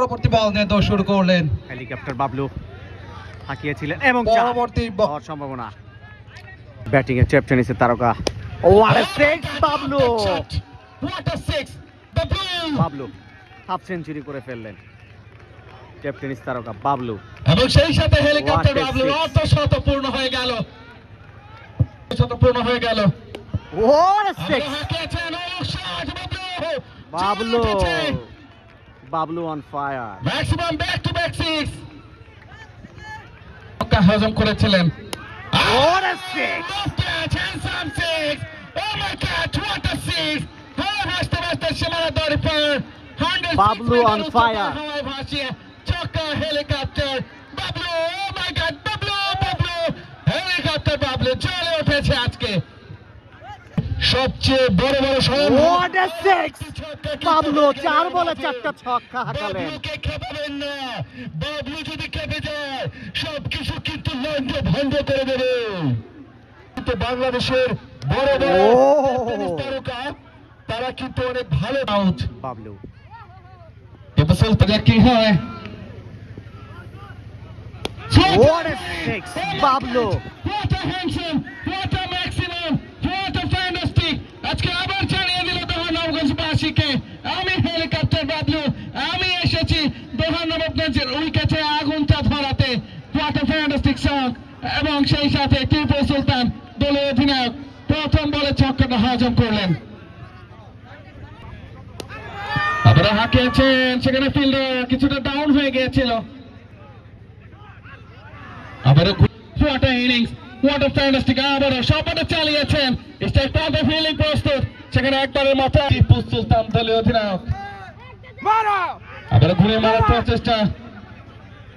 পরবর্তী বল নিয়ে দৌড় শুরু করলেন। হেলিকপ্টার বাবলু হাঁকিয়েছিলেন এবং পরবর্তী হওয়ার সম্ভাবনা। ব্যাটিং এ টেপ টেনিসের তারকা what a six Bablu. Bablu half century করে ফেললেন টেপ টেনিস তারকা বাবলু। এবং সেই সাথে হেলিকপ্টার বাবলু অর্ধশত পূর্ণ হয়ে গেল। What a six Bablu. Bablu on fire. Maximum back to back six হজম করেছিলেন। What a six! Bablu on fire. Chokka helicopter. Bablu, oh my God, Bablu. Helicopter Bablu চলে উঠেছে আজকে। সবচেয়ে বড় What a six! বাবলু 4 বলে 4টা ছক্কা হাঁকালেন। বাবলুকে খেপাবেন না। বাবলু যদি খেপে যায় সবকিছু কিন্তু লন্ডে ভঙ্গ করে দেবে। কিন্তু বাংলাদেশের বড় তারকা তারা কিন্তু অনেক ভালো আউট। বাবলু এবার কি হয়? What a six! Bablu What a handsome, what a maximum, what a fantastic! আজকে আবার জানিয়ে দিল দোহা নবগঞ্জবাসীকে আমি হেলিকপ্টার বাবলু, আমি এসেছি দোহা নবগঞ্জের উইকেটে আগুনটা ধরাতে। What a fantastic shot! এবং সেই সাথে টিপু সুলতান দলীয় অধিনায়ক প্রথম বলে ছক্কাটা হজম করলেন। আবারও হাঁকিয়েছেন, সেখানে ফিল্ডার কিছুটা ডাউন হয়ে গিয়েছিল। আবারও what a innings, what a fantastic! আবারও সবটা চালিয়েছেন। স্ট্রাইক পাওয়ার ফিল্ডিং প্রস্তুত, সেখানে একবারের মাথায় টিপু সুলতান দলীয় অধিনায়ক আবারও ঘুরে মারার প্রচেষ্টা।